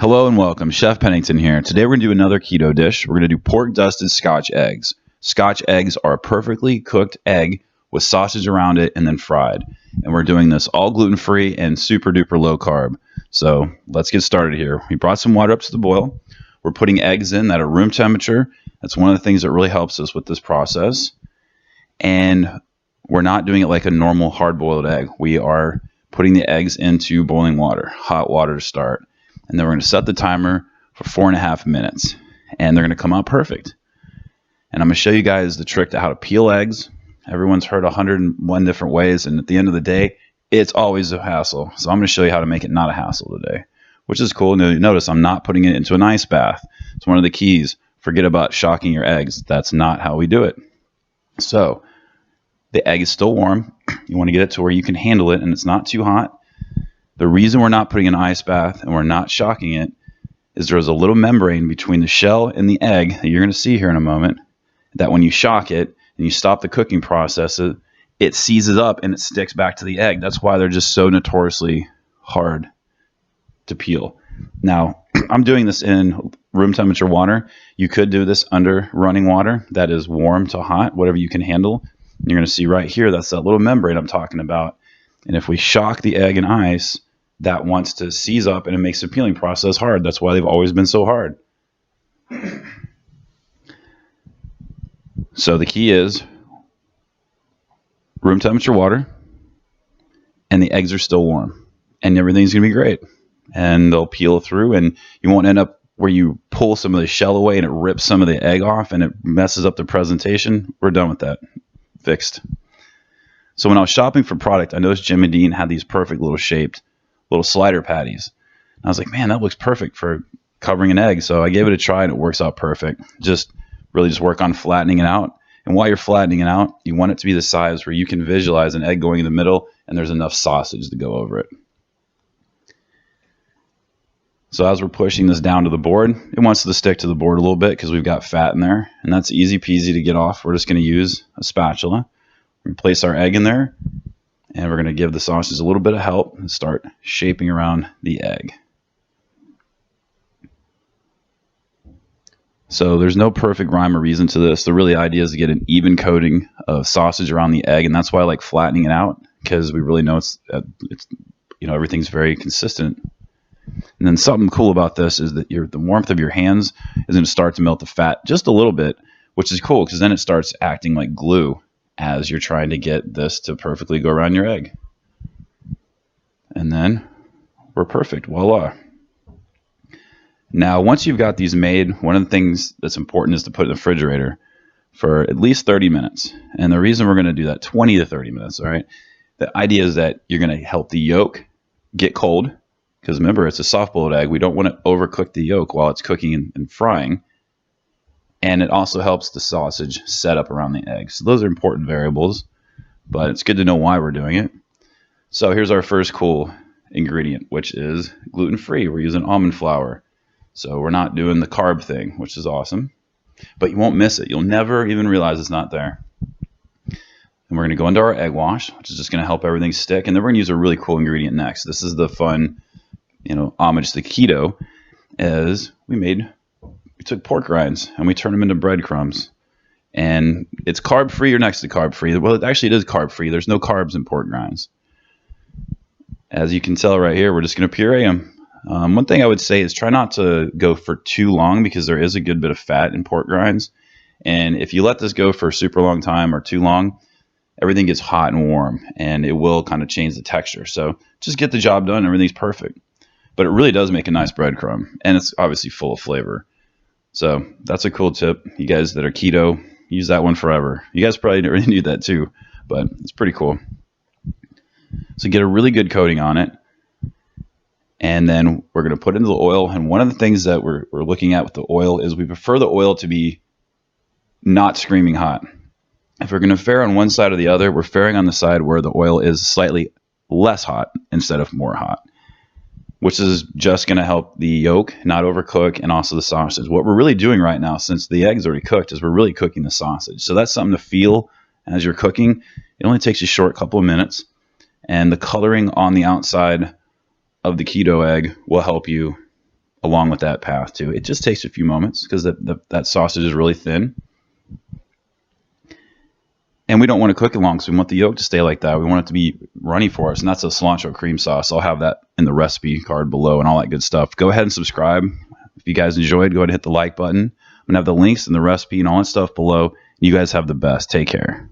Hello and welcome, Chef Pennington here. Today we're going to do another keto dish. We're going to do pork dusted Scotch eggs. Scotch eggs are a perfectly cooked egg with sausage around it and then fried. And we're doing this all gluten-free and super duper low carb. So let's get started here. We brought some water up to the boil. We're putting eggs in that are room temperature. That's one of the things that really helps us with this process. And we're not doing it like a normal hard-boiled egg. We are putting the eggs into boiling water, hot water to start. And then we're going to set the timer for 4.5 minutes. And they're going to come out perfect. And I'm going to show you guys the trick to how to peel eggs. Everyone's heard 101 different ways. And at the end of the day, it's always a hassle. So I'm going to show you how to make it not a hassle today, which is cool. Now, notice I'm not putting it into an ice bath. It's one of the keys. Forget about shocking your eggs. That's not how we do it. So the egg is still warm. You want to get it to where you can handle it and it's not too hot. The reason we're not putting an ice bath and we're not shocking it is there's a little membrane between the shell and the egg that you're going to see here in a moment, that when you shock it and you stop the cooking process, it seizes up and it sticks back to the egg. That's why they're just so notoriously hard to peel. Now, I'm doing this in room temperature water. You could do this under running water that is warm to hot, whatever you can handle. You're going to see right here, that's that little membrane I'm talking about. And if we shock the egg in ice, that wants to seize up and it makes the peeling process hard. That's why they've always been so hard. So the key is room temperature water and the eggs are still warm and everything's going to be great. And they'll peel through and you won't end up where you pull some of the shell away and it rips some of the egg off and it messes up the presentation. We're done with that. Fixed. So when I was shopping for product, I noticed Jim and Dean had these perfect little shaped little slider patties. And I was like, man, that looks perfect for covering an egg. So I gave it a try and it works out perfect. Just work on flattening it out. And while you're flattening it out, you want it to be the size where you can visualize an egg going in the middle and there's enough sausage to go over it. So as we're pushing this down to the board, it wants to stick to the board a little bit because we've got fat in there. And that's easy peasy to get off. We're just going to use a spatula. We place our egg in there. And we're going to give the sausage a little bit of help and start shaping around the egg. So there's no perfect rhyme or reason to this. The really idea is to get an even coating of sausage around the egg. And that's why I like flattening it out, because we really know it's everything's very consistent. And then something cool about this is that the warmth of your hands is going to start to melt the fat just a little bit, which is cool because then it starts acting like glue as you're trying to get this to perfectly go around your egg. And then we're perfect. Voila. Now, once you've got these made, one of the things that's important is to put it in the refrigerator for at least 30 minutes. And the reason we're going to do that, 20 to 30 minutes, all right? The idea is that you're going to help the yolk get cold, because remember, it's a soft-boiled egg. We don't want to overcook the yolk while it's cooking and frying. And it also helps the sausage set up around the egg. So those are important variables, but it's good to know why we're doing it. So here's our first cool ingredient, which is gluten-free. We're using almond flour. So we're not doing the carb thing, which is awesome. But you won't miss it. You'll never even realize it's not there. And we're going to go into our egg wash, which is just going to help everything stick. And then we're going to use a really cool ingredient next. This is the fun, homage to keto, is we took pork rinds and we turned them into breadcrumbs. And it's carb-free or next to carb-free. Well, actually, it is carb-free. There's no carbs in pork rinds. As you can tell right here, we're just going to puree them. One thing I would say is try not to go for too long because there is a good bit of fat in pork rinds. And if you let this go for a super long time or too long, everything gets hot and warm and it will kind of change the texture. So just get the job done. Everything's perfect. But it really does make a nice breadcrumb. And it's obviously full of flavor. So that's a cool tip. You guys that are keto, use that one forever. You guys probably already knew that too, but it's pretty cool. So get a really good coating on it. And then we're going to put it into the oil. And one of the things that we're looking at with the oil is we prefer the oil to be not screaming hot. If we're going to fare on one side or the other, we're faring on the side where the oil is slightly less hot instead of more hot, which is just going to help the yolk not overcook and also the sausage. What we're really doing right now, since the egg's already cooked, is we're really cooking the sausage. So that's something to feel as you're cooking. It only takes you a short couple of minutes. And the coloring on the outside of the keto egg will help you along with that path too. It just takes a few moments because that sausage is really thin. And we don't want to cook it long, so we want the yolk to stay like that. We want it to be runny for us, and that's a cilantro cream sauce. I'll have that in the recipe card below and all that good stuff. Go ahead and subscribe. If you guys enjoyed, go ahead and hit the like button. I'm going to have the links and the recipe and all that stuff below. You guys have the best. Take care.